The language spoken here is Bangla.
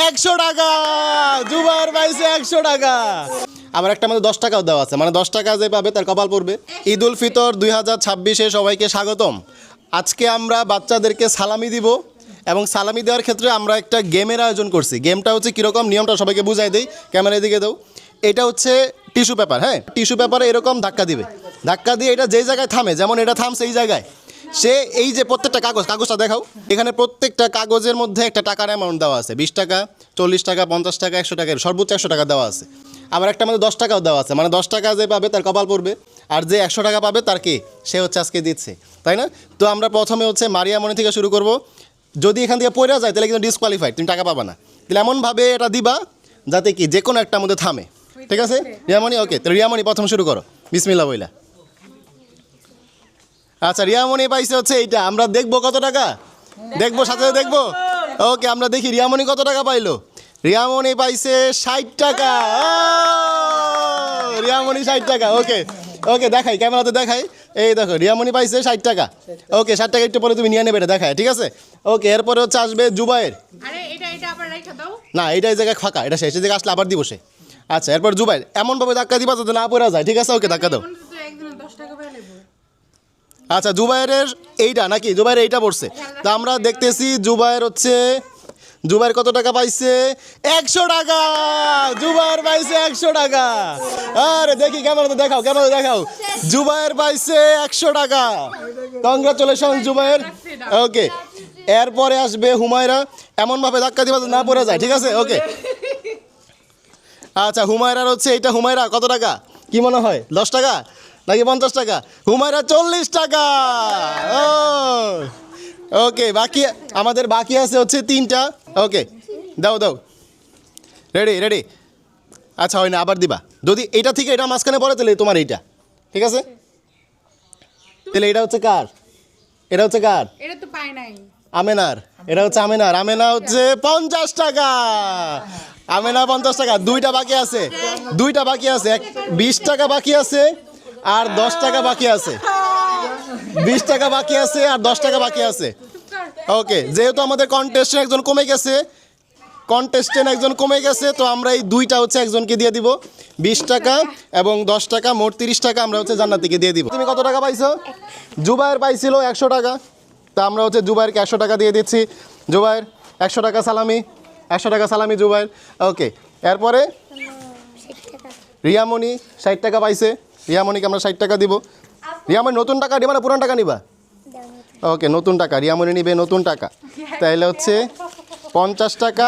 100 টাকা। জুবায়ের পাইছে 100 টাকা। আবার একটা আমাদের 10 টাকাও দেওয়া আছে, মানে 10 টাকা যে পাবে তার কপাল পড়বে। ঈদ উল ফিতর 2026-এ সবাইকে স্বাগতম। আজকে আমরা বাচ্চাদেরকে সালামি দিব এবং সালামি দেওয়ার ক্ষেত্রে আমরা একটা গেমের আয়োজন করছি। গেমটা হচ্ছে কীরকম, নিয়মটা সবাইকে বুঝাই দেই, ক্যামেরার দিকে দাও। এটা হচ্ছে টিস্যু পেপার, হ্যাঁ, টিস্যু পেপারে এরকম ধাক্কা দিবে, ধাক্কা দিয়ে এটা যেই জায়গায় থামে, যেমন এটা থামছে এই জায়গায়, সে এই যে প্রত্যেকটা কাগজটা দেখাও, এখানে প্রত্যেকটা কাগজের মধ্যে একটা টাকার অ্যামাউন্ট দেওয়া আছে, 20 টাকা, 40 টাকা, 50 টাকা, 100 টাকা, সর্বোচ্চ 100 টাকা দেওয়া আছে। আবার একটা আমাদের 10 টাকাও দেওয়া আছে, মানে 10 টাকা যে পাবে তার কপাল পড়বে, আর যে 100 টাকা পাবে তার কে, সে হচ্ছে আজকে দিচ্ছে, তাই না? তো আমরা প্রথমে হচ্ছে মারিয়ামণি থেকে শুরু করব। যদি এখান থেকে পড়ে যায় তাহলে কিন্তু ডিসকোয়ালিফাইড, তুমি টাকা পাবা না। তাহলে এমনভাবে এটা দিবা যাতে কি যে কোনো একটা মধ্যে থামে, ঠিক আছে? রিয়ামণি, ওকে, তো রিয়ামণি প্রথম শুরু করো, বিসমিল্লাহ বইলা। আচ্ছা, রিয়ামণি পাইছে হচ্ছে এইটা, আমরা দেখবো কত টাকা, দেখবো সাথে দেখবো। ওকে, আমরা দেখি রিয়ামণি কত টাকা পাইলো। রিয়ামণি পাইছে 60 টাকা। রিয়ামণি 60 টাকা। ওকে ওকে, দেখাই, ক্যামেরাতে দেখাই, এই দেখো রিয়ামণি পাইছে 60 টাকা। ওকে, 60 টাকা একটু পরে তুমি নিয়ে নেবে, এটা দেখায়, ঠিক আছে? ওকে, এরপরে হচ্ছে আসবে জুবায়ের। না, এইটা এই জায়গায় ফাঁকা, এটা শেষ জায়গায় আসলে আবার দিব সে। আচ্ছা, এরপর জুবায়ের, এমনভাবে ধাক্কা দিবা যাতে না পড়া যায়, ঠিক আছে? ওকে, ধাক্কা দাও। আচ্ছা, জুবায়ের এইটা নাকি, জুবায়ের এইটা পড়ছে, তা আমরা দেখতেছি জুবায়ের হচ্ছে, জুবায়ের কত টাকা পাইছে? 100 টাকা। জুবায়ের পাইছে 100 টাকা। আরে দেখি, ক্যামেরাতে দেখাও, ক্যামেরাতে দেখাও, জুবায়ের পাইছে 100 টাকা। কংগ্রাচুলেশন জুবায়ের। ওকে, এরপরে আসবে হুমায়রা, এমনভাবে ধাক্কা দিবা না পড়ে যায়, ঠিক আছে? ওকে, আচ্ছা, হুমায়রার হচ্ছে এইটা, হুমায়রা কত টাকা কি মনে হয়, 10 টাকা নাকি 50 টাকা? হুমায়রা 40 টাকা। ও ওকে, বাকি আমাদের বাকি আছে হচ্ছে 3টা। ওকে, দাও দাও, রেডি রেডি। আচ্ছা, হয় না, আবার দিবা। যদি এটা থেকে এটা মাঝখানে পড়ে তাহলে তোমার এইটা, ঠিক আছে? তাহলে এটা হচ্ছে কার, এটা হচ্ছে কার? এটা তো পাই নাই। আমেনার, এটা হচ্ছে আমেনার। আমেনা হচ্ছে 50 টাকা। আমেনা 50 টাকা। দুইটা বাকি আছে, দুইটা বাকি আছে, 20 টাকা বাকি আছে আর 10 টাকা বাকি আছে, 20 টাকা বাকি আছে আর 10 টাকা বাকি আছে। ওকে, যেহেতু আমাদের কন্টেস্টেন্ট একজন কমে গেছে, তো আমরা এই দুইটা হচ্ছে একজনকে দিয়ে দিব, 20 টাকা এবং 10 টাকা, মোট 30 টাকা আমরা হচ্ছে জান্নাতিকে দিয়ে দিব। তুমি কত টাকা পাইছো? জুবায়ের পাইছিল 100 টাকা, তা আমরা হচ্ছে জুবায়েরকে 100 টাকা দিয়ে দিচ্ছি। জুবায়ের 100 টাকা সালামি, 100 টাকা সালামি জুবায়ের। ওকে, এরপরে রিয়ামণি 60 টাকা পাইছে, রিয়ামণিকে আমরা 60 টাকা দিব। রিয়ামণি নতুন টাকা দিবা না পুরান টাকা নিবা? ওকে, নতুন টাকা, রিয়ামণি নিবে নতুন টাকা, তাইলে হচ্ছে 50 টাকা